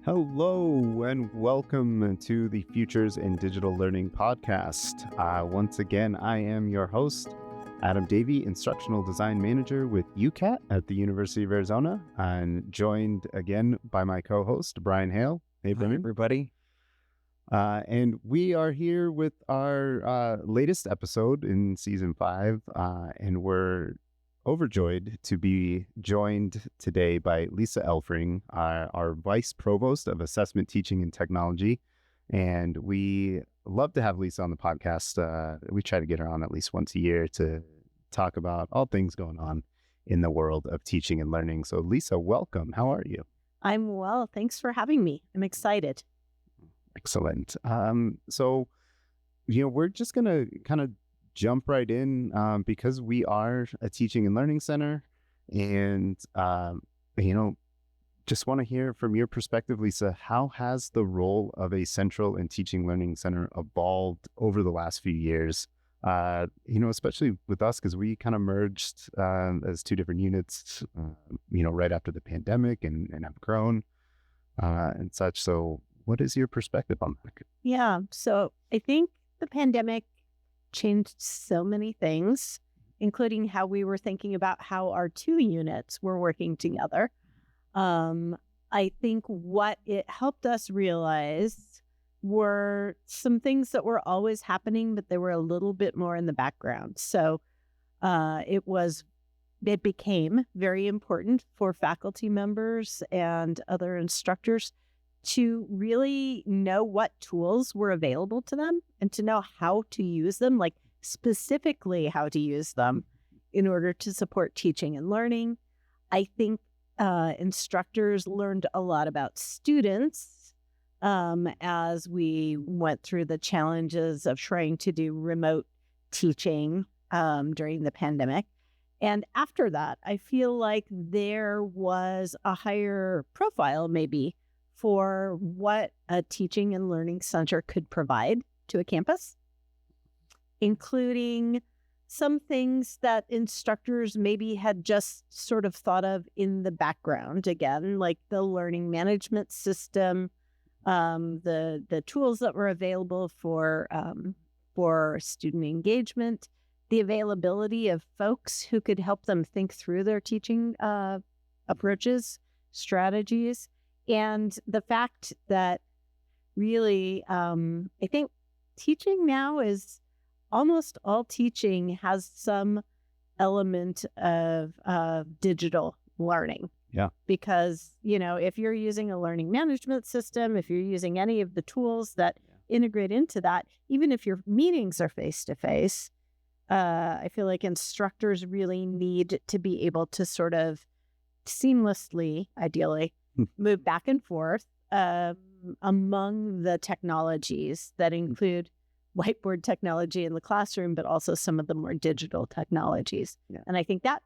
Hello and welcome to the Futures in Digital Learning podcast. Once again, I am your host, Adam Davey, Instructional Design Manager with UCAT at the University of Arizona, and joined again by my co-host, Brian Hale. Hey, Brian. Hi, everybody. And we are here with our latest episode in Season 5, and we're overjoyed to be joined today by Lisa Elfring, our Vice Provost of Assessment, Teaching, and Technology. And we love to have Lisa on the podcast. We try to get her on at least once a year to talk about all things going on in the world of teaching and learning. So Lisa, welcome. How are you? I'm well. Thanks for having me. I'm excited. Excellent. So, we're just going to kind of jump right in because we are a teaching and learning center, and just want to hear from your perspective, Lisa. How has the role of a central and teaching learning center evolved over the last few years? Especially with us, because we kind of merged as two different units, right after the pandemic, and have grown and such. So what is your perspective on that? Yeah. So I think the pandemic changed so many things, including how we were thinking about how our two units were working together. I think what it helped us realize were some things that were always happening, but they were a little bit more in the background. So it became very important for faculty members and other instructors to really know what tools were available to them and to know how to use them, like specifically how to use them in order to support teaching and learning. I think instructors learned a lot about students as we went through the challenges of trying to do remote teaching during the pandemic. And after that, I feel like there was a higher profile maybe for what a teaching and learning center could provide to a campus, including some things that instructors maybe had just sort of thought of in the background, again, like the learning management system, the tools that were available for student engagement, the availability of folks who could help them think through their teaching approaches, strategies. And the fact that really, I think teaching now is almost all teaching has some element of digital learning. Yeah. Because, if you're using a learning management system, if you're using any of the tools that integrate into that, even if your meetings are face-to-face, I feel like instructors really need to be able to sort of seamlessly, ideally, move back and forth among the technologies that include whiteboard technology in the classroom, but also some of the more digital technologies. Yeah. And I think that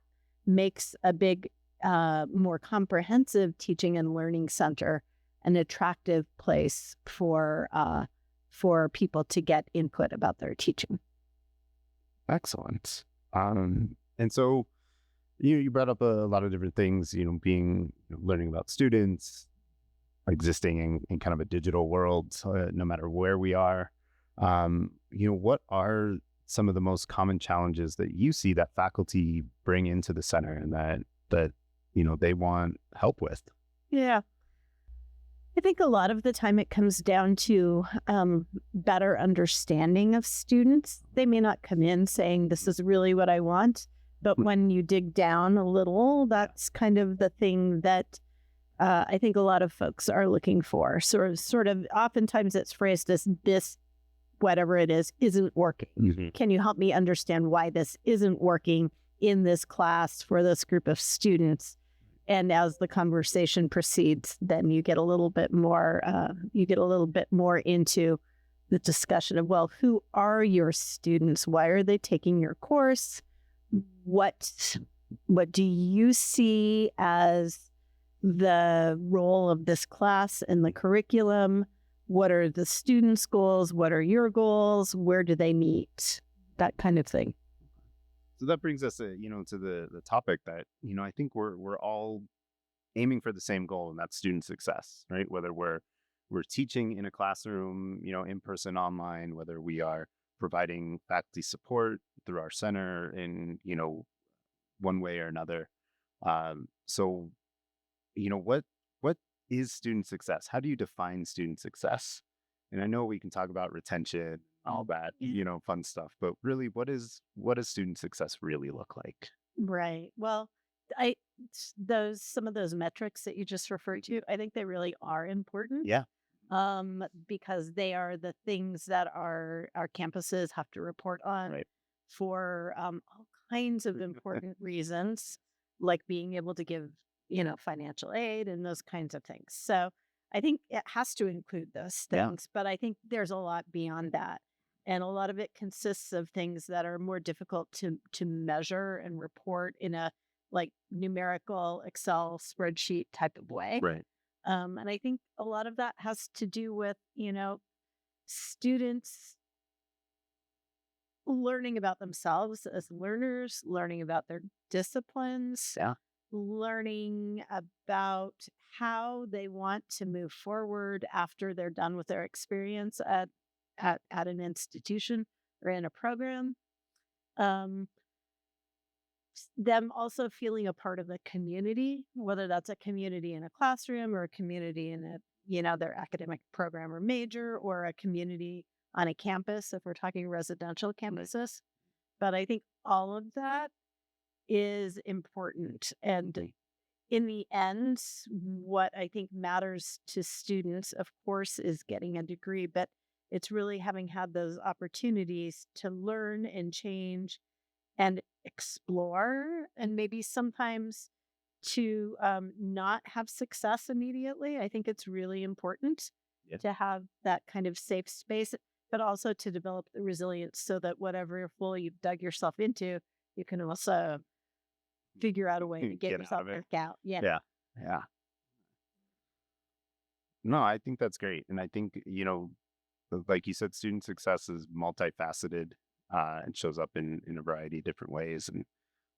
makes a big, more comprehensive teaching and learning center an attractive place for people to get input about their teaching. Excellent. And so you brought up a lot of different things, learning about students, existing in kind of a digital world, no matter where we are. What are some of the most common challenges that you see that faculty bring into the center and that they want help with? Yeah. I think a lot of the time it comes down to better understanding of students. They may not come in saying, this is really what I want. But when you dig down a little, that's kind of the thing that I think a lot of folks are looking for. Sort of, oftentimes it's phrased as this, whatever it is, isn't working. Mm-hmm. Can you help me understand why this isn't working in this class for this group of students? And as the conversation proceeds, then you get a little bit more. Into the discussion of, well, who are your students? Why are they taking your course? What do you see as the role of this class in the curriculum? What are the students' goals? What are your goals? Where do they meet? That kind of thing. So that brings us, to the topic that, I think we're all aiming for the same goal, and that's student success, right? Whether we're teaching in a classroom, in person, online, whether we are providing faculty support through our center in, one way or another. So, what is student success? How do you define student success? And I know we can talk about retention, all that, fun stuff, but really, what does student success really look like? Right. Well, I those some of those metrics that you just referred to, I think they really are important. Yeah. Because they are the things that our campuses have to report on Right. for all kinds of important reasons, like being able to give, financial aid and those kinds of things. So I think it has to include those Yeah. things, but I think there's a lot beyond that. And a lot of it consists of things that are more difficult to measure and report in a like numerical Excel spreadsheet type of way. Right. And I think a lot of that has to do with, students learning about themselves as learners, learning about their disciplines, Yeah. learning about how they want to move forward after they're done with their experience at an institution or in a program. Um, them also feeling a part of the community, whether that's a community in a classroom or a community in their academic program or major, or a community on a campus if we're talking residential campuses. But I think all of that is important. And in the end, what I think matters to students, of course, is getting a degree, but it's really having had those opportunities to learn and change and explore, and maybe sometimes to not have success immediately. I think it's really important Yeah. to have that kind of safe space, but also to develop the resilience so that whatever hole you've dug yourself into, you can also figure out a way to get Get out yourself of it. back out. Yeah. Yeah. Yeah. No, I think that's great. And I think, like you said, student success is multifaceted, and shows up in a variety of different ways. And,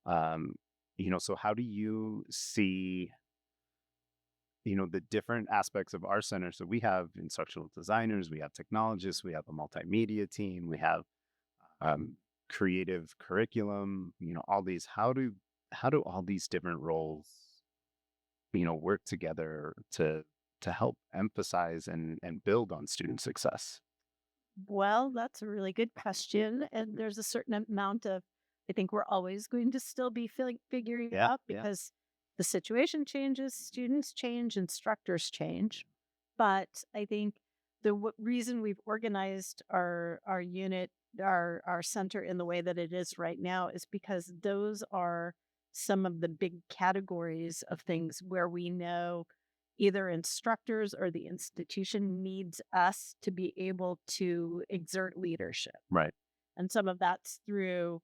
um, so how do you see, the different aspects of our center? So we have instructional designers, we have technologists, we have a multimedia team, we have um, creative curriculum, all these. How do all these different roles, work together to help emphasize and build on student success? Well, that's a really good question. And there's a certain amount of, I think we're always going to still be figuring it Yeah. out Yeah. because the situation changes, students change, instructors change. But I think the reason we've organized our unit, our center in the way that it is right now is because those are some of the big categories of things where we know either instructors or the institution needs us to be able to exert leadership. Right. And some of that's through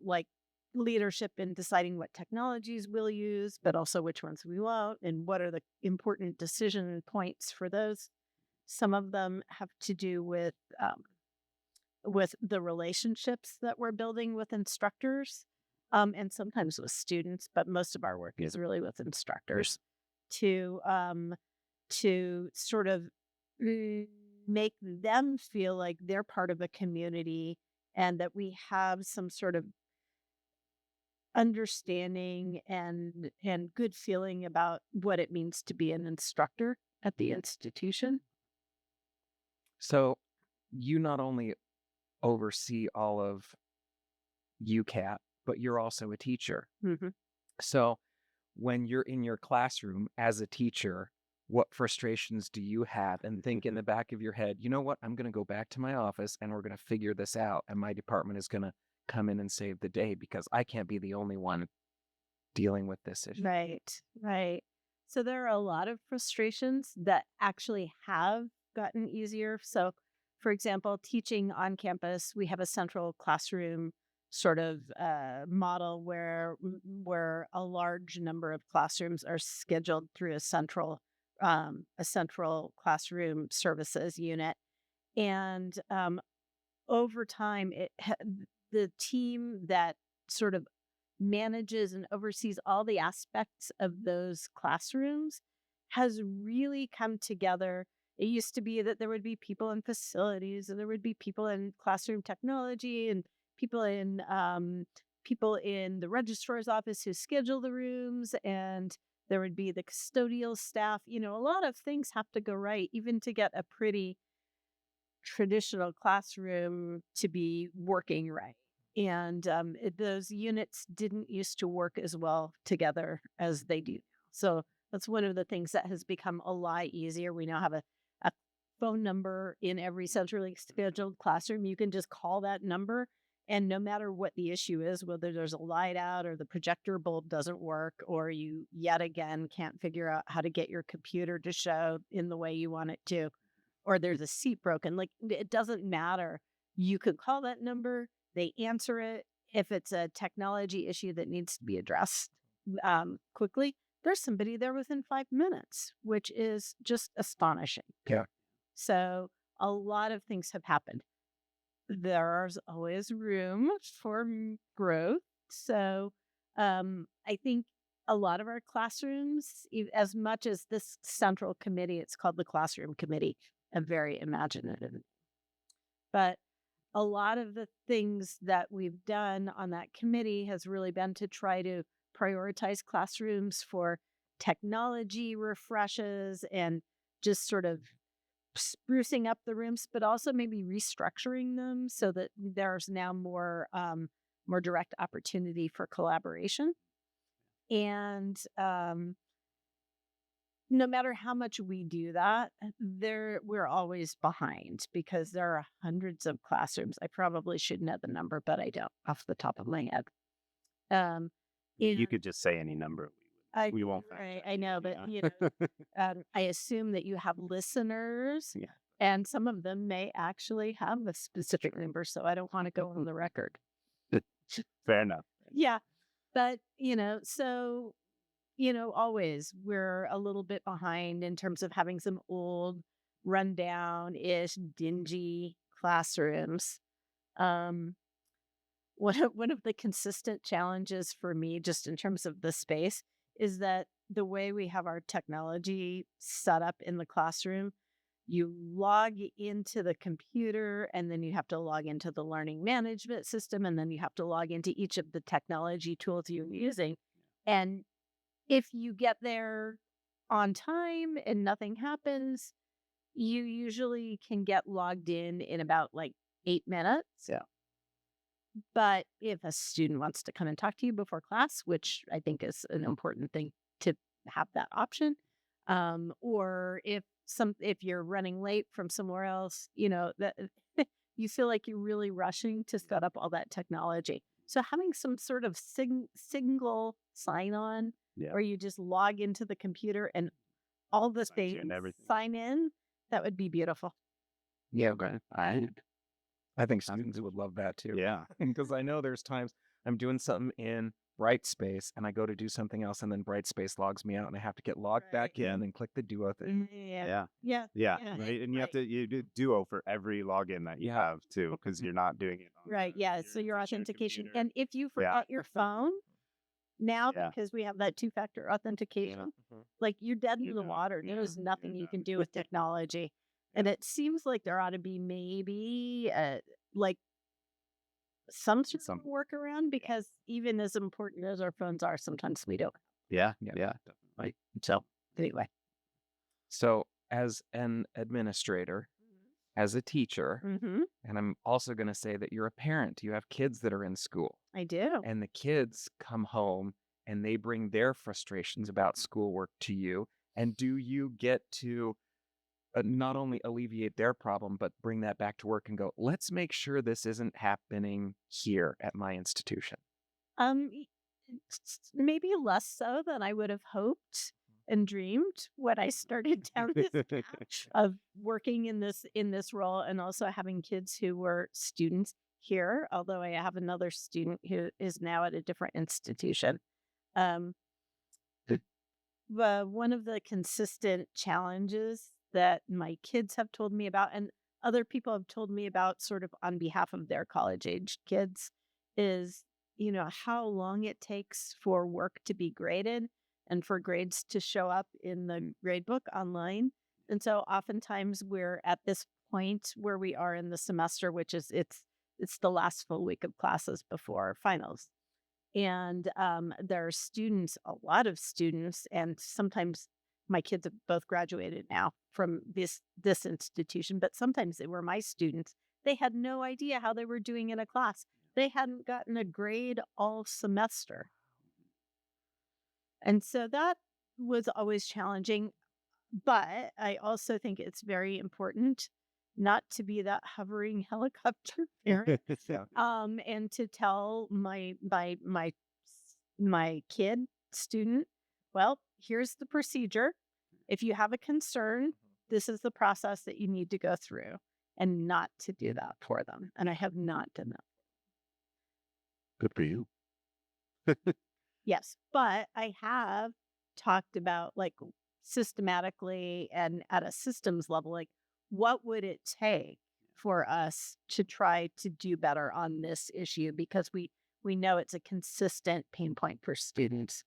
like leadership in deciding what technologies we'll use, but also which ones we won't, and what are the important decision points for those. Some of them have to do with the relationships that we're building with instructors, and sometimes with students, but most of our work is really with instructors to sort of make them feel like they're part of a community and that we have some sort of understanding and good feeling about what it means to be an instructor at the institution. So you not only oversee all of UCAT, but you're also a teacher. Mm-hmm. So when you're in your classroom as a teacher, what frustrations do you have? And think in the back of your head, you know what? I'm going to go back to my office and we're going to figure this out. And my department is going to come in and save the day because I can't be the only one dealing with this issue. Right, right. So there are a lot of frustrations that actually have gotten easier. So, for example, teaching on campus, we have a central classroom sort of model where a large number of classrooms are scheduled through a central classroom services unit, and over time, the team that sort of manages and oversees all the aspects of those classrooms has really come together. It used to be that there would be people in facilities, and there would be people in classroom technology, and people in the registrar's office who schedule the rooms, and there would be the custodial staff. A lot of things have to go right, even to get a pretty traditional classroom to be working right. And those units didn't used to work as well together as they do now. So that's one of the things that has become a lot easier. We now have a phone number in every centrally scheduled classroom. You can just call that number, and no matter what the issue is, whether there's a light out or the projector bulb doesn't work, or you yet again can't figure out how to get your computer to show in the way you want it to, or there's a seat broken, like, it doesn't matter. You could call that number, they answer it. If it's a technology issue that needs to be addressed quickly, there's somebody there within 5 minutes, which is just astonishing. Yeah. So a lot of things have happened. There's always room for growth. So I think a lot of our classrooms, as much as this central committee, it's called the Classroom Committee, a very imaginative. But a lot of the things that we've done on that committee has really been to try to prioritize classrooms for technology refreshes and just sort of sprucing up the rooms, but also maybe restructuring them so that there's now more direct opportunity for collaboration. And no matter how much we do that, we're always behind because there are hundreds of classrooms. I probably should know the number, but I don't off the top of my head. You could just say any number. We won't. I know, but I assume that you have listeners, Yeah. and some of them may actually have a specific number, so I don't want to go on the record. Fair enough. Yeah, but so always we're a little bit behind in terms of having some old, rundown-ish, dingy classrooms. One of the consistent challenges for me, just in terms of the space, is that the way we have our technology set up in the classroom, you log into the computer, and then you have to log into the learning management system, and then you have to log into each of the technology tools you're using. And if you get there on time and nothing happens, you usually can get logged in about like 8 minutes. Yeah. But if a student wants to come and talk to you before class, which I think is an important thing to have that option, or if you're running late from somewhere else, that you feel like you're really rushing to set up all that technology. So having some sort of single sign-on, Yeah. where you just log into the computer and all the Signs you things and everything. sign in, that would be beautiful. Yeah, okay. I think students would love that too. Yeah. Because I know there's times I'm doing something in Brightspace and I go to do something else, and then Brightspace logs me out, and I have to get logged back Right. in and click the duo thing. Yeah. Yeah. Yeah. Right. And you have to do Duo for every login that you Yeah. have too, because you're not doing it. Right. Yeah. So your authentication. computer. And if you forgot your phone now, Yeah. because we have that 2-factor authentication, like you're dead in the water. There's nothing you can do with technology. And it seems like there ought to be maybe like some sort of workaround, because even as important as our phones are, sometimes we don't. Yeah. Yeah. Yeah. Right. So anyway. So as an administrator, as a teacher, Mm-hmm. and I'm also going to say that you're a parent, you have kids that are in school, I do. and the kids come home and they bring their frustrations about schoolwork to you. And do you get to not only alleviate their problem, but bring that back to work and go, let's make sure this isn't happening here at my institution? Maybe less so than I would have hoped and dreamed when I started down this path of working in this role, and also having kids who were students here, although I have another student who is now at a different institution. One of the consistent challenges that my kids have told me about, and other people have told me about sort of on behalf of their college age kids, is how long it takes for work to be graded and for grades to show up in the grade book online. And so oftentimes we're at this point where we are in the semester, which is it's the last full week of classes before finals. And there are students, a lot of students, and sometimes my kids have both graduated now from this institution, but sometimes they were my students. They had no idea how they were doing in a class. They hadn't gotten a grade all semester. And so that was always challenging. But I also think it's very important not to be that hovering helicopter parent. Yeah. And to tell my kid student, well, here's the procedure. If you have a concern, this is the process that you need to go through, and not to do that for them. And I have not done that. Good for you. Yes, but I have talked about like systematically and at a systems level, like what would it take for us to try to do better on this issue, because we know it's a consistent pain point for students.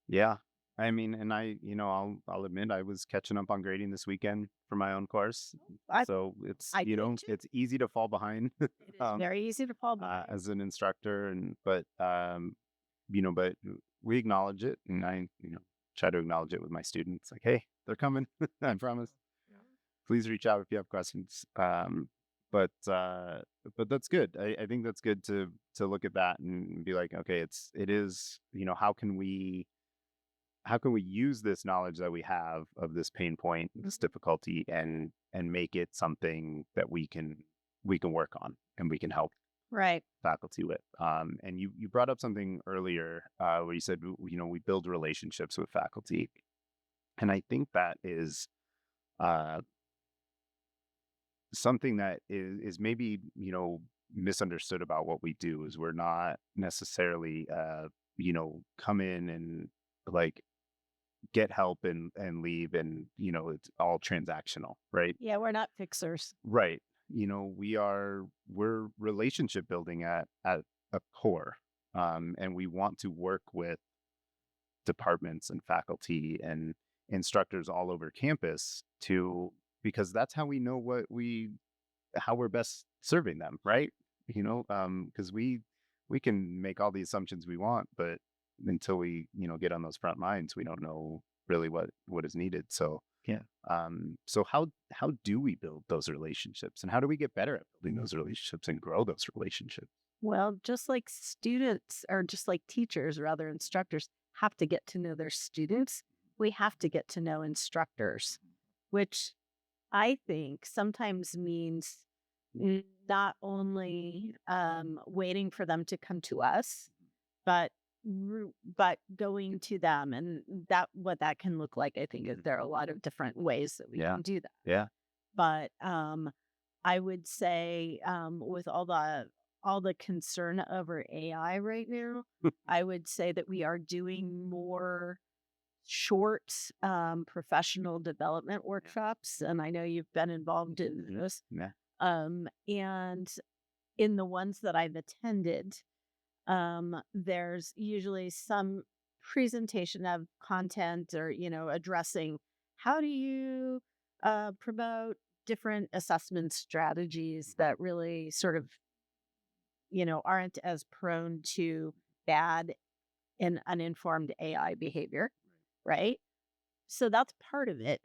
Yeah. I mean, and I'll admit I was catching up on grading this weekend for my own course. I So it's, I did too. it's easy to fall behind It is very easy to fall behind. as an instructor, but we acknowledge it, and I, try to acknowledge it with my students. Like, hey, they're coming. I promise. Yeah. Please reach out if you have questions. But that's good. I think that's good to look at that and be like, okay, it is, how can we use this knowledge that we have of this pain point, this difficulty, and make it something that we can work on and we can help Right. faculty with. And you brought up something earlier where you said, we build relationships with faculty. And I think that is something that is maybe, misunderstood about what we do. Is we're not necessarily, come in and like get help and leave, and it's all transactional, right? Yeah, we're not fixers. Right. We're relationship building at a core, and we want to work with departments and faculty and instructors all over campus because that's how we know how we're best serving them, right? Because we can make all the assumptions we want, but until we get on those front lines, we don't know really what is needed. So Yeah. So how do we build those relationships, and how do we get better at building those relationships and grow those relationships? Well, just like students, or just like teachers, rather, instructors have to get to know their students, we have to get to know instructors, which I think sometimes means not only waiting for them to come to us, but going to them, and what that can look like. I think is there are a lot of different ways that we Yeah. can do that. Yeah. But I would say with all the concern over AI right now, I would say that we are doing more short professional development workshops, and I know you've been involved in this. Yeah. And in the ones that I've attended, there's usually some presentation of content, or addressing how do you promote different assessment strategies that really sort of aren't as prone to bad and uninformed AI behavior, right? So that's part of it.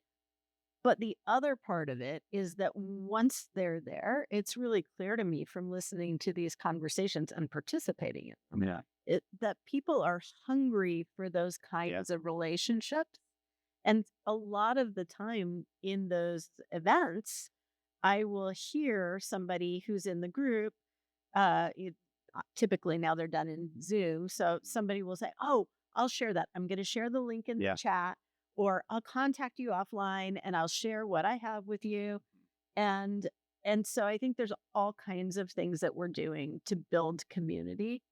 But the other part of it is that once they're there, it's really clear to me from listening to these conversations and participating in them, Yeah. that people are hungry for those kinds of relationships. And a lot of the time in those events, I will hear somebody who's in the group, typically now they're done in Zoom. So somebody will say, oh, I'll share that. I'm going to share the link in the chat, or I'll contact you offline and I'll share what I have with you. And so I think there's all kinds of things that we're doing to build community.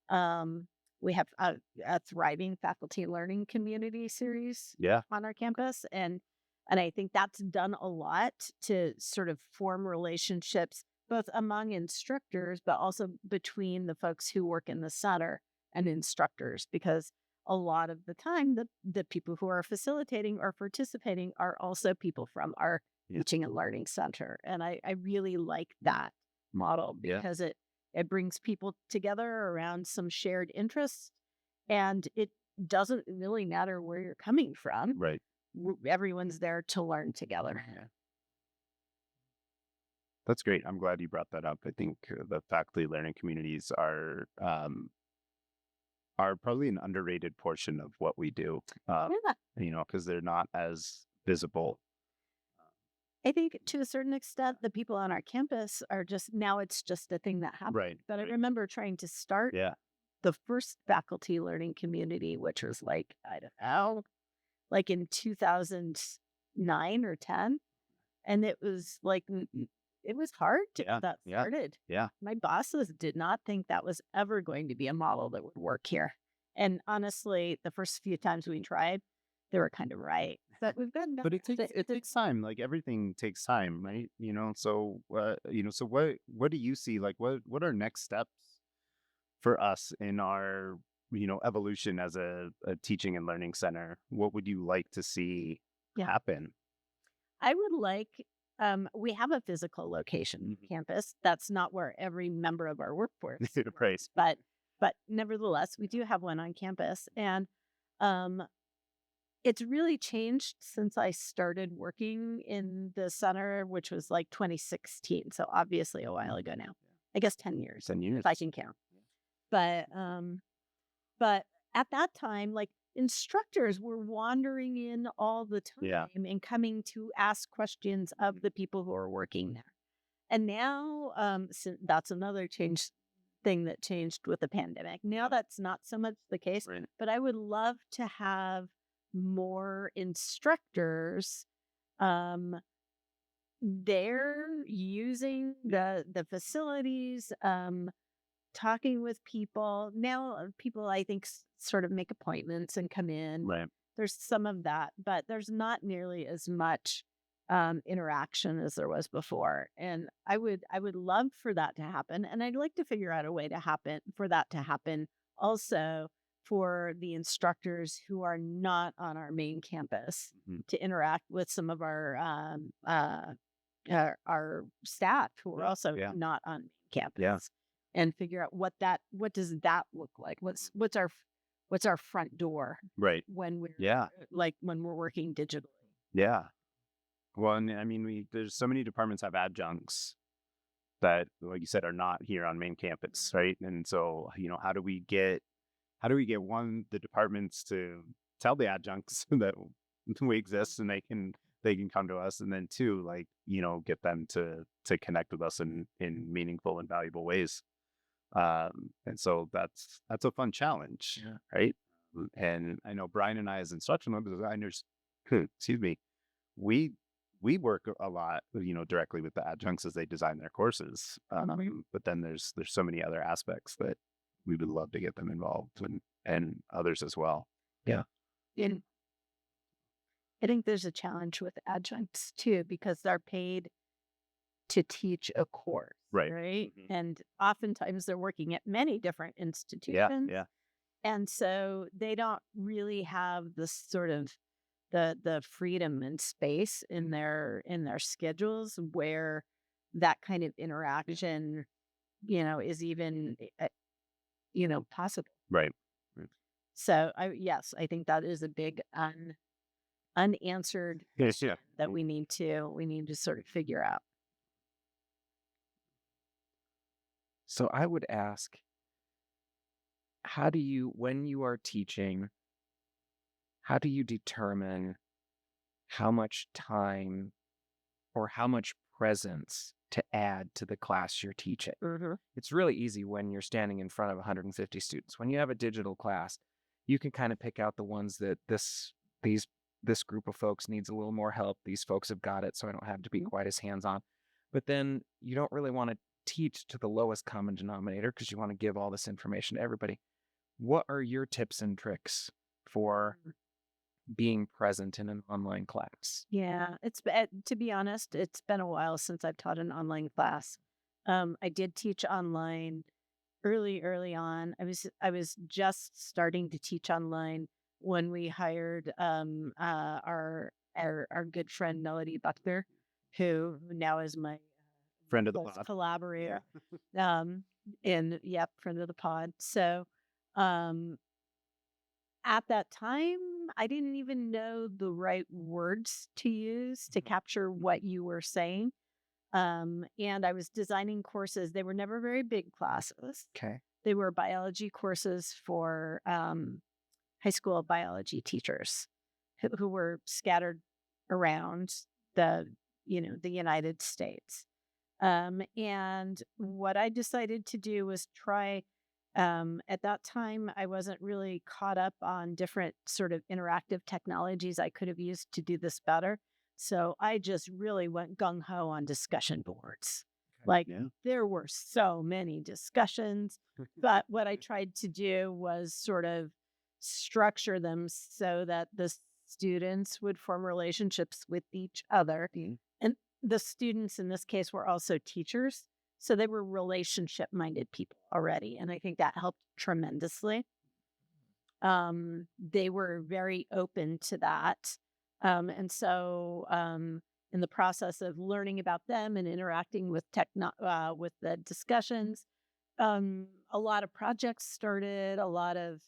We have a thriving faculty learning community series on our campus. And I think that's done a lot to sort of form relationships both among instructors, but also between the folks who work in the center and instructors, because a lot of the time, the people who are facilitating or participating are also people from our teaching and learning center. And I really like that model because it brings people together around some shared interests, and it doesn't really matter where you're coming from. Right. Everyone's there to learn together. Yeah. That's great. I'm glad you brought that up. I think the faculty learning communities are probably an underrated portion of what we do. Yeah. Because they're not as visible. I think to a certain extent, the people on our campus are now it's just a thing that happens. Right. But I remember trying to start the first faculty learning community, which was like, I don't know, like in 2009 or 10. And it was like, it was hard to get that started. Yeah. My bosses did not think that was ever going to be a model that would work here. And honestly, the first few times we tried, they were kind of right. But we've got But it takes time. Like everything takes time, right? So so what do you see? Like what are next steps for us in our evolution as a teaching and learning center? What would you like to see happen? I would like, we have a physical location campus. That's not where every member of our workforce works, but nevertheless, we do have one on campus. And it's really changed since I started working in the center, which was like 2016. So obviously a while ago now. I guess 10 years. 10 years. If I can count. But at that time, like, instructors were wandering in all the time and coming to ask questions of the people who are working there. And now, that's another thing that changed with the pandemic. Now that's not so much the case, but I would love to have more instructors there using the facilities, talking with people. Now people, I think, sort of make appointments and come in. Right. There's some of that, but there's not nearly as much interaction as there was before. And I would love for that to happen. And I'd like to figure out a way for that to happen also for the instructors who are not on our main campus to interact with some of our staff who are also not on campus. And figure out what does that look like? What's our front door? Right. When we're when we're working digitally. Yeah. Well, and I mean, there's so many departments have adjuncts that, like you said, are not here on main campus, right? And so, how do we get the departments to tell the adjuncts that we exist and they can come to us, and then two, get them to connect with us in meaningful and valuable ways. And so that's a fun challenge, right? And I know Brian and I, as instructional designers, excuse me, we work a lot, directly with the adjuncts as they design their courses. But then there's so many other aspects that we would love to get them involved and others as well. Yeah. And I think there's a challenge with adjuncts too, because they're paid to teach a course, right? Mm-hmm. And oftentimes they're working at many different institutions. Yeah. And so they don't really have the sort of the freedom and space in their schedules where that kind of interaction, is even, possible. Right. So I think that is a big unanswered question that we need to sort of figure out. So I would ask, when you are teaching, how do you determine how much time or how much presence to add to the class you're teaching? Mm-hmm. It's really easy when you're standing in front of 150 students. When you have a digital class, you can kind of pick out the ones that this group of folks needs a little more help. These folks have got it, so I don't have to be quite as hands-on. But then you don't really want to teach to the lowest common denominator because you want to give all this information to everybody. What are your tips and tricks for being present in an online class? Yeah, to be honest, it's been a while since I've taught an online class. I did teach online early on. I was just starting to teach online when we hired our good friend Melody Buckner, who now is my Friend of the close pod. collaborator. And yep, friend of the pod. So um at that time, I didn't even know the right words to use to capture what you were saying. And I was designing courses. They were never very big classes. Okay. They were biology courses for high school biology teachers who were scattered around the, the United States. And what I decided to do was try. At that time, I wasn't really caught up on different sort of interactive technologies I could have used to do this better. So I just really went gung ho on discussion boards. Like Yeah. there were so many discussions, but what I tried to do was sort of structure them so that the students would form relationships with each other. And the students in this case were also teachers. So they were relationship minded people already. And I think that helped tremendously. They were very open to that. And so in the process of learning about them and interacting with with the discussions, a lot of projects started, a lot of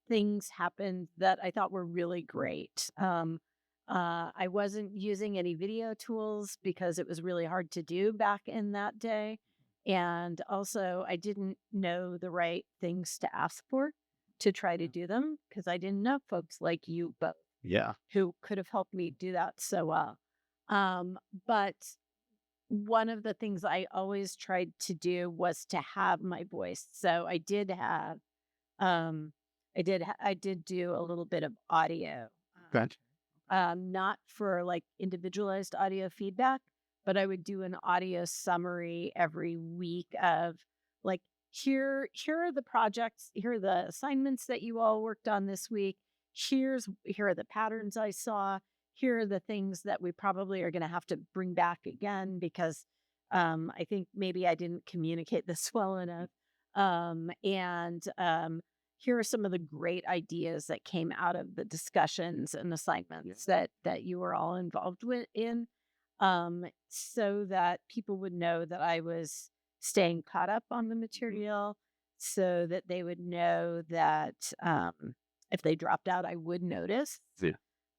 things happened that I thought were really great. I wasn't using any video tools because it was really hard to do back in that day. And also, I didn't know the right things to ask for to try to do them because I didn't know folks like you both Yeah. who could have helped me do that so well. But one of the things I always tried to do was to have my voice. So I did have, I did do a little bit of audio, Good. not for like individualized audio feedback, but I would do an audio summary every week of like, here are the projects, here are the assignments that you all worked on this week. Here are the patterns I saw. Here are the things that we probably are going to have to bring back again because I think maybe I didn't communicate this well enough. And here are some of the great ideas that came out of the discussions and assignments that you were all involved so that people would know that I was staying caught up on the material, so that they would know that if they dropped out, I would notice. Yeah.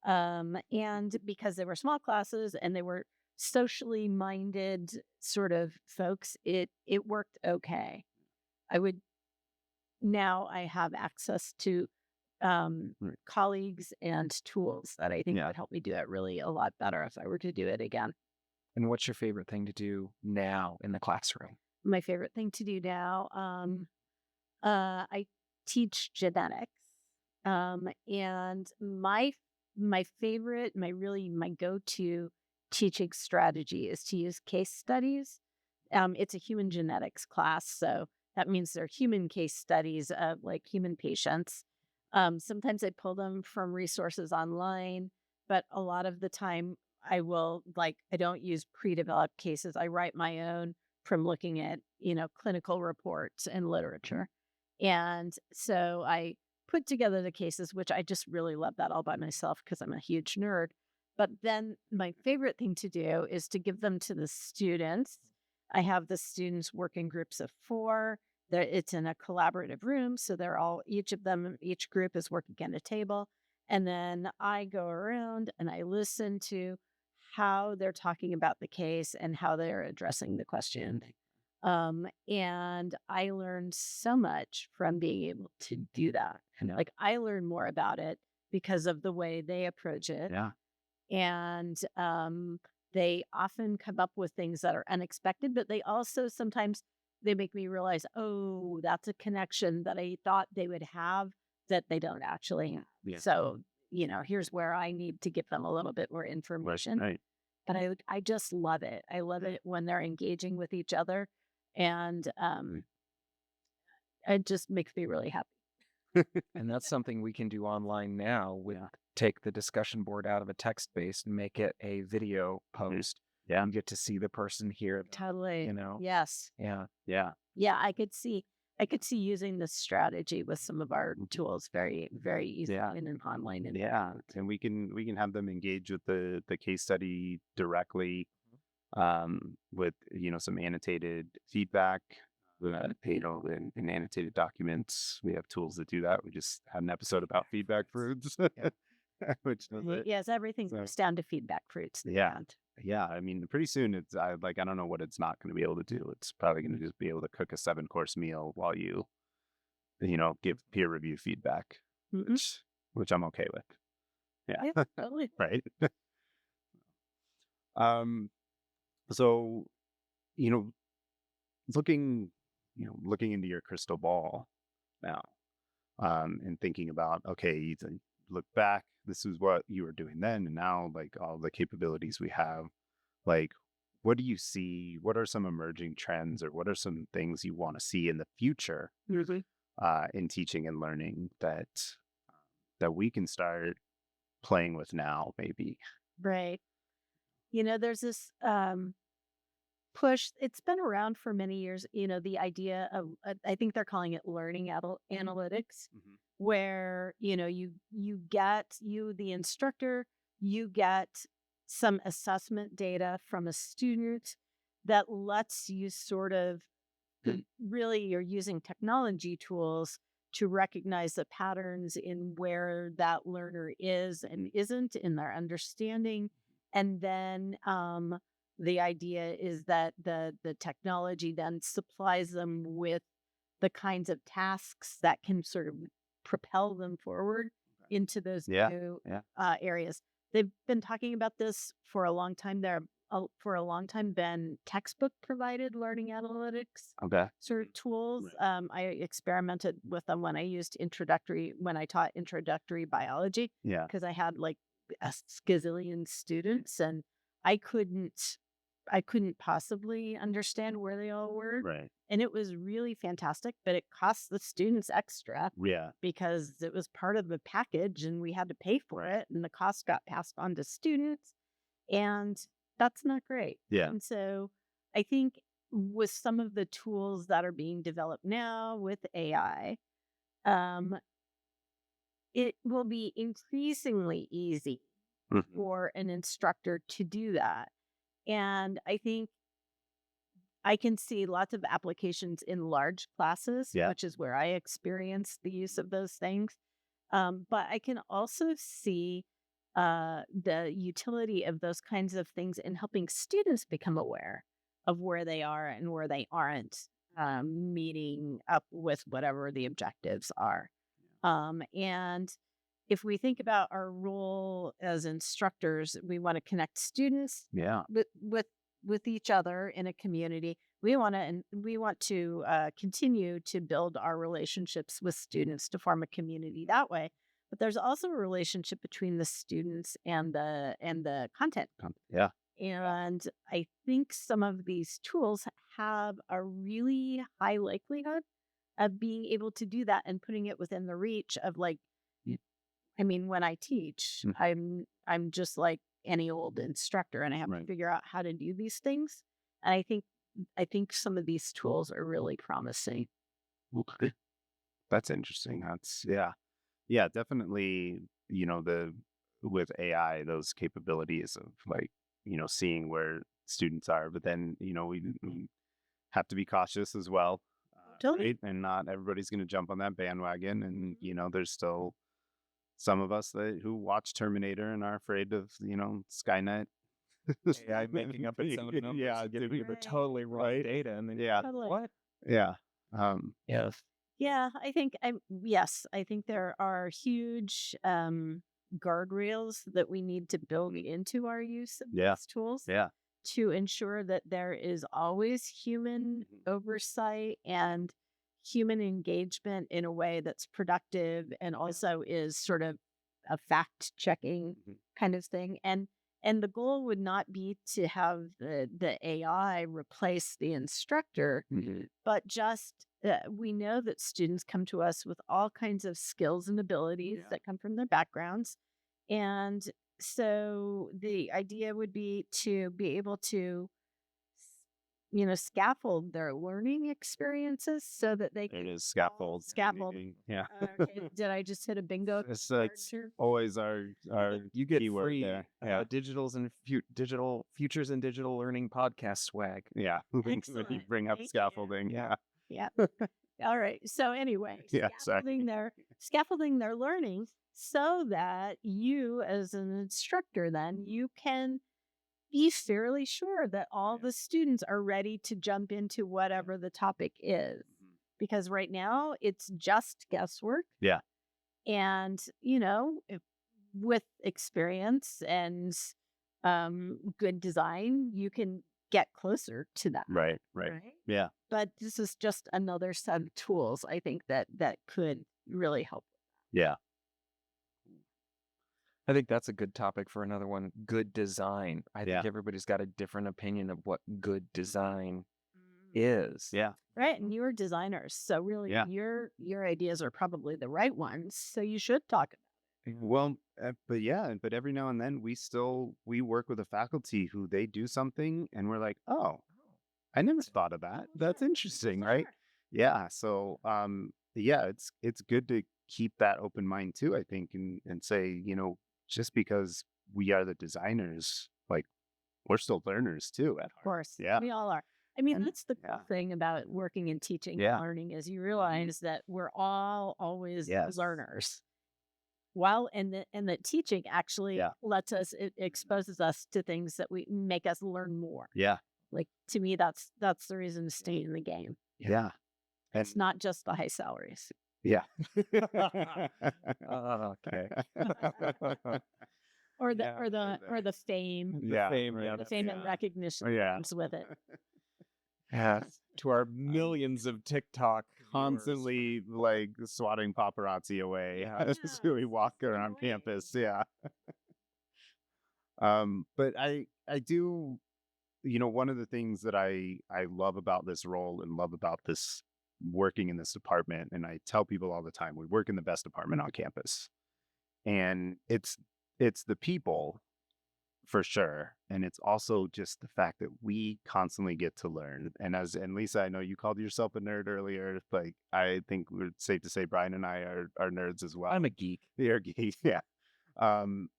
And because they were small classes and they were socially minded sort of folks, it worked okay. Now I have access to Right. colleagues and tools that I think Yeah. would help me do it really a lot better if I were to do it again. And what's your favorite thing to do now in the classroom? My favorite thing to do now, I teach genetics, and my go-to teaching strategy is to use case studies. It's a human genetics class, so that means they're human case studies of like human patients. Sometimes I pull them from resources online, but a lot of the time I don't use pre-developed cases. I write my own from looking at, clinical reports and literature. And so I put together the cases, which I just really love that all by myself because I'm a huge nerd. But then my favorite thing to do is to give them to the students. I have the students work in groups of 4. It's in a collaborative room. So each group is working at a table. And then I go around and I listen to how they're talking about the case and how they're addressing the question. And I learned so much from being able to do that. Yeah. Like I learn more about it because of the way they approach it. Yeah. And they often come up with things that are unexpected, but they also sometimes they make me realize, oh, that's a connection that I thought they would have that they don't actually have. Yeah. So, here's where I need to give them a little bit more information. Right. But I just love it. I love it when they're engaging with each other. And it just makes me really happy. And that's something we can do online now with Yeah. take the discussion board out of a text base and make it a video post. Yeah. You get to see the person here, Totally. you know? Yes. Yeah. Yeah. Yeah, I could see using this strategy with some of our tools very, very easily Yeah. in an online Yeah. environment. And we can have them engage with the case study directly, with some annotated feedback, in annotated documents. We have tools that do that. We just had an episode about feedback fruits, Yeah. which does it. Yes, everything So comes down to feedback fruits. yeah, yeah. I mean, pretty soon I don't know what it's not going to be able to do. It's probably going to just be able to cook a 7-course meal while you give peer review feedback, Mhm. which I'm okay with. Yeah, Yeah. totally. Right. Um. So you know, looking looking into your crystal ball now, and thinking about, okay, you look back, this is what you were doing then, and now, like, all the capabilities we have, like, what do you see? What are some emerging trends, or what are some things you want to see in the future, Mhm. in teaching and learning that we can start playing with now, maybe? Right. There's this push. It's been around for many years. The idea of I think they're calling it learning analytics, Mhm. where you the instructor, you get some assessment data from a student that lets you sort of really you're using technology tools to recognize the patterns in where that learner is and isn't in their understanding. And then the idea is that the technology then supplies them with the kinds of tasks that can sort of propel them forward into those Yeah. new Yeah. areas. They've been talking about this for a long time. For a long time been textbook provided learning analytics Okay. sort of tools. Right. I experimented with them when I taught introductory biology, Yeah. because I had like a skazillion students and I couldn't I couldn't possibly understand where they all were. Right. And it was really fantastic, but it cost the students extra Yeah. because it was part of the package and we had to pay for Right. it and the cost got passed on to students. And that's not great. Yeah. And so I think with some of the tools that are being developed now with AI, um, it will be increasingly easy Mhm. for an instructor to do that. And I think I can see lots of applications in large classes, Yeah. which is where I experience the use of those things. But I can also see the utility of those kinds of things in helping students become aware of where they are and where they aren't meeting up with whatever the objectives are. And if we think about our role as instructors, we want to connect students Yeah. with each other in a community. We want to continue to build our relationships with students to form a community that way. But there's also a relationship between the students and the content. Yeah. And I think some of these tools have a really high likelihood of being able to do that and putting it within the reach of like, I mean, when I teach, Mm. I'm just like any old instructor and I have to Right. figure out how to do these things. And I think some of these tools are really promising. Okay. That's interesting. Yeah, definitely, the with AI, those capabilities of, like, seeing where students are, but then, we have to be cautious as well. Totally. Right? And not everybody's going to jump on that bandwagon. And, there's still some of us who watch Terminator and are afraid of, Skynet. AI making up its own numbers Yeah, and giving you the Right. totally wrong right. data, and then Yeah. Totally. what? Yeah. Yes. Yeah, I think there are huge guardrails that we need to build into our use of Yeah. these tools Yeah. to ensure that there is always human Mhm. oversight and human engagement in a way that's productive and also is sort of a fact checking Mhm. kind of thing. And the goal would not be to have the AI replace the instructor, Mhm. but just we know that students come to us with all kinds of skills and abilities Yeah. that come from their backgrounds. And So the idea would be to be able to, scaffold their learning experiences so that they There it can is, scaffold. scaffold. Yeah. Okay, did I just hit a bingo It's card like here? always our You get keyword free there. Yeah. digitals and digital futures and digital learning podcast swag. Yeah. When you Excellent. bring up Thank you. scaffolding. Yeah. Yeah. Yeah. All right. So anyway, Yeah, sorry. scaffolding their learning so that you as an instructor then you can be fairly sure that all the students are ready to jump into whatever the topic is. Because right now it's just guesswork. Yeah. And, with experience and good design, you can get closer to that. Right. Yeah. But this is just another set of tools I think that could really help. Yeah. I think that's a good topic for another one. Good design. I Yeah. think everybody's got a different opinion of what good design is. Yeah. Right. And you're designers. So really Yeah. your ideas are probably the right ones. So you should talk about Well, but every now and then we work with a faculty who they do something and we're like, oh, I never thought of that. That's interesting, right? Yeah. So, yeah, it's good to keep that open mind too, I think, and say, just because we are the designers, like we're still learners too at Of heart. course. Yeah. We all are. I mean, And- that's the cool yeah. thing about working and teaching Yeah. and learning is you realize that we're all always Yes. learners. While and the teaching actually Yeah. lets us it exposes us to things that we make us learn more. Yeah. Like to me, that's the reason to stay in the game. Yeah. It's not just the high salaries. Yeah. Okay. Or the Yeah, or the or the fame. Yeah. fame, right. The fame and recognition Yeah. comes with it. Yeah. To our millions of TikTok viewers. Constantly like swatting paparazzi away Yeah. as we walk around great. campus. Yeah. But I do, one of the things that I love about this role and love about this working in this department, and I tell people all the time, we work in the best department on campus. And it's the people for sure. And it's also just the fact that we constantly get to learn. And Lisa, I know you called yourself a nerd earlier. Like I think it's safe to say Brian and I are nerds as well. I'm a geek. You're a geek, yeah.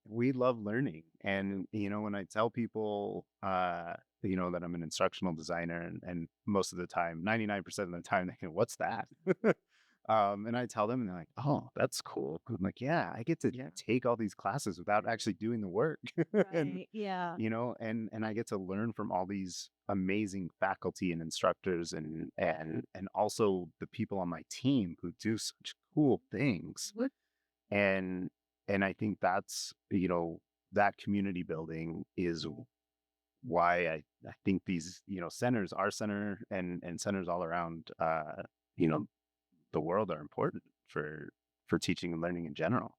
We love learning. And when I tell people that I'm an instructional designer and most of the time, 99% of the time they go, what's that? And I tell them and they're like, oh, that's cool. I'm like, yeah, I get to take all these classes without actually doing the work. And Right. Yeah. and I get to learn from all these amazing faculty and instructors and also the people on my team who do such cool things. And I think that's, that community building is why I think these, centers, our center and centers all around, the world are important for teaching and learning in general.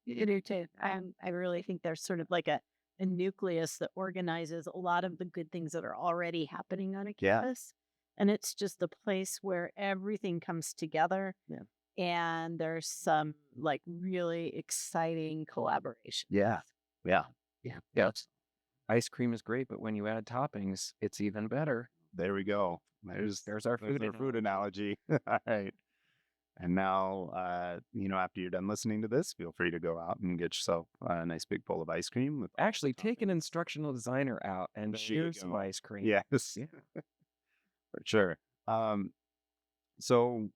You do too. I really think there's sort of like a nucleus that organizes a lot of the good things that are already happening on a Yeah. campus. And it's just a place where everything comes together. Yeah. And there's some like really exciting collaboration. Yeah. Yeah. Yeah. Ice cream is great, but when you add toppings, it's even better. There we go. There's our food analogy. All right. And now, after you're done listening to this, feel free to go out and get yourself a nice big bowl of ice cream. With Actually, take an instructional designer out and There you share some go. ice cream. Yes, Yeah. for sure. So,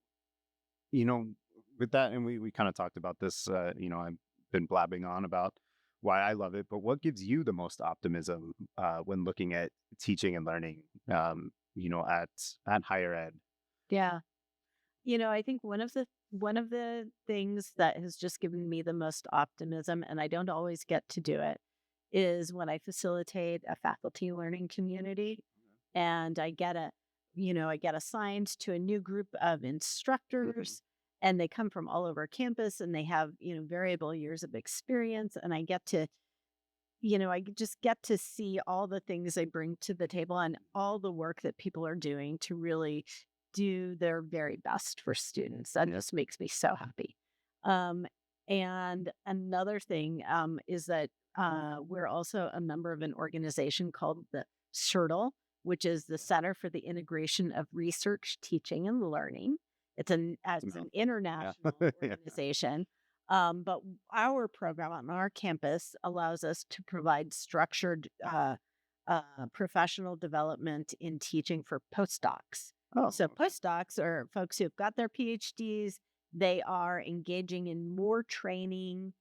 with that, and we kind of talked about this, I've been blabbing on about why I love it, but what gives you the most optimism when looking at teaching and learning, at higher ed? Yeah. I think one of the things that has just given me the most optimism, and I don't always get to do it, is when I facilitate a faculty learning community and I get assigned to a new group of instructors and they come from all over campus and they have, variable years of experience. And I get to, I just get to see all the things they bring to the table and all the work that people are doing to really do their very best for students. That just makes me so happy. And another thing is that we're also a member of an organization called the CERTL, which is the Center for the Integration of Research, Teaching, and Learning. It's an international Yeah. organization. But our program on our campus allows us to provide structured professional development in teaching for postdocs. Oh, So postdocs are folks who've got their PhDs. They are engaging in more training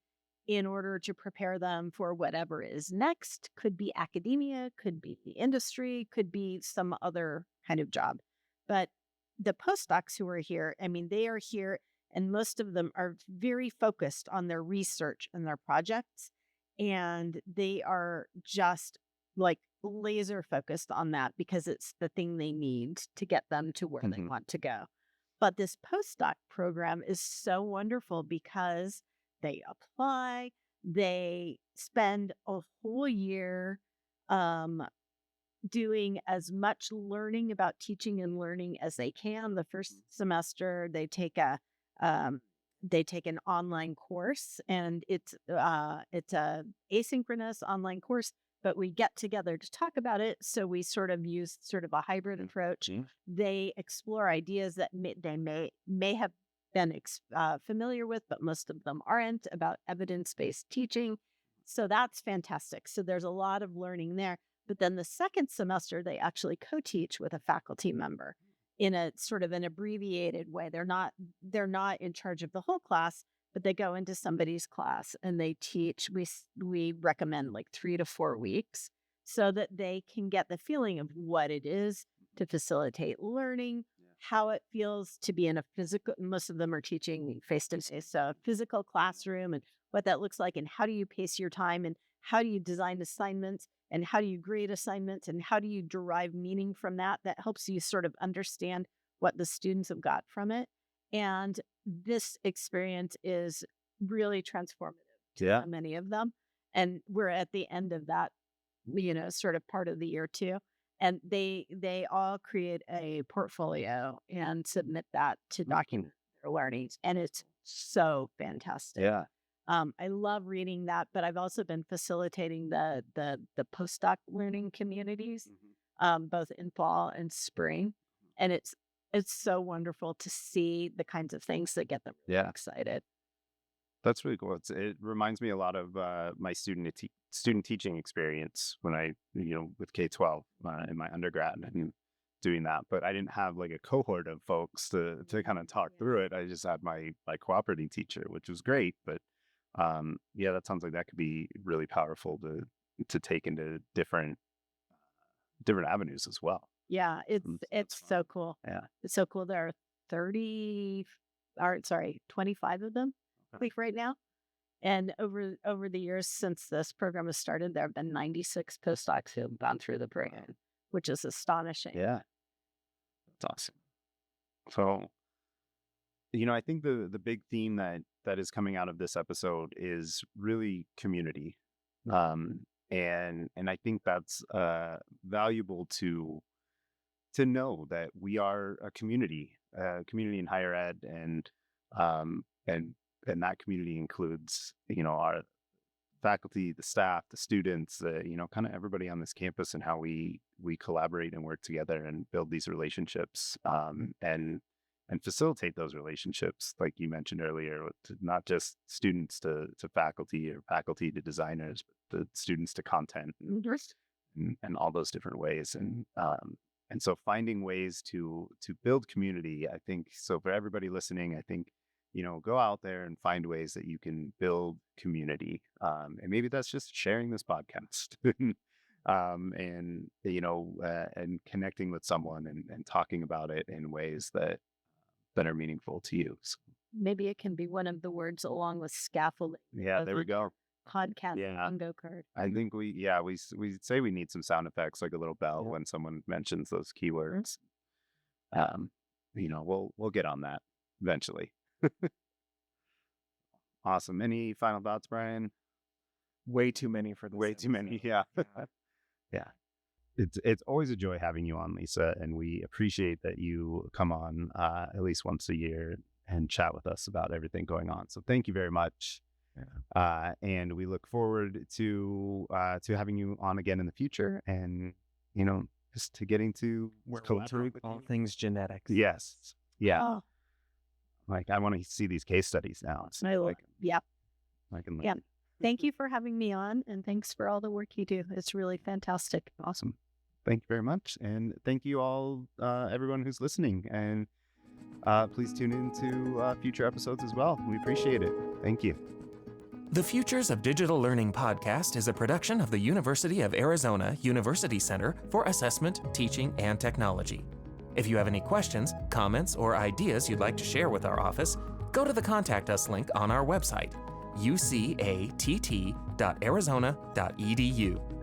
in order to prepare them for whatever is next. Could be academia, could be the industry, could be some other kind of job. But the postdocs who are here, I mean, they are here and most of them are very focused on their research and their projects. And they are just like laser focused on that because it's the thing they need to get them to where they want to go. But this postdoc program is so wonderful because they apply, they spend a whole year doing as much learning about teaching and learning as they can. The first semester, they take an online course, and it's a asynchronous online course. But we get together to talk about it, so we sort of use sort of a hybrid approach. They explore ideas that they may have been familiar with, but most of them aren't, about evidence-based teaching. So that's fantastic. So there's a lot of learning there. But then the second semester, they actually co-teach with a faculty member in a sort of an abbreviated way. They're not in charge of the whole class, but they go into somebody's class and they teach. We recommend like 3 to 4 weeks so that they can get the feeling of what it is to facilitate learning, how it feels to be in a physical, most of them are teaching face-to-face, so a physical classroom, and what that looks like, and how do you pace your time, and how do you design assignments, and how do you grade assignments, and how do you derive meaning from that helps you sort of understand what the students have got from it. And this experience is really transformative to many of them. And we're at the end of that, sort of part of the year too. And they all create a portfolio and submit that to document their learnings. And it's so fantastic. Yeah. I love reading that, but I've also been facilitating the postdoc learning communities, both in fall and spring. And it's so wonderful to see the kinds of things that get them really excited. That's really cool. It reminds me a lot of my student teaching experience when I, with K-12 in my undergrad and doing that. But I didn't have like a cohort of folks to kind of talk through it. I just had my cooperating teacher, which was great. But that sounds like that could be really powerful to take into different avenues as well. Yeah, it's so cool. Yeah, it's so cool. There are 25 of them like right now. And over the years since this program has started, there have been 96 postdocs who have gone through the program, which is astonishing. Yeah, that's awesome. So, I think the big theme that is coming out of this episode is really community, and I think that's valuable to know that we are a community in higher ed, and that community includes our faculty, the staff, the students, kind of everybody on this campus, and how we collaborate and work together and build these relationships, and facilitate those relationships, like you mentioned earlier, not just students to faculty, or faculty to designers, but the students to content, and all those different ways. And so finding ways to build community, I think, so for everybody listening, I think, go out there and find ways that you can build community. And maybe that's just sharing this podcast, and connecting with someone and talking about it in ways that are meaningful to you. So, maybe it can be one of the words along with scaffolding. yeah, there we go. Podcast Yeah. bingo card. I think we say we need some sound effects, like a little bell when someone mentions those keywords. We'll get on that eventually. Awesome. Any final thoughts, Brian? Way too many for this. Way too many. Yeah. Yeah. It's always a joy having you on, Lisa, and we appreciate that you come on at least once a year, and chat with us about everything going on. So thank you very much. And we look forward to having you on again in the future, and just to getting to collaborate with all you. things genetics. Yes. Yeah. Oh, Like I want to see these case studies now. So my Lord. Yeah. I can Yeah. Thank you for having me on, and thanks for all the work you do. It's really fantastic. Awesome. Thank you very much. And thank you all, everyone who's listening. And please tune in to future episodes as well. We appreciate it. Thank you. The Futures of Digital Learning podcast is a production of the University of Arizona University Center for Assessment, Teaching, and Technology. If you have any questions, comments, or ideas you'd like to share with our office, go to the Contact Us link on our website, ucatt.arizona.edu.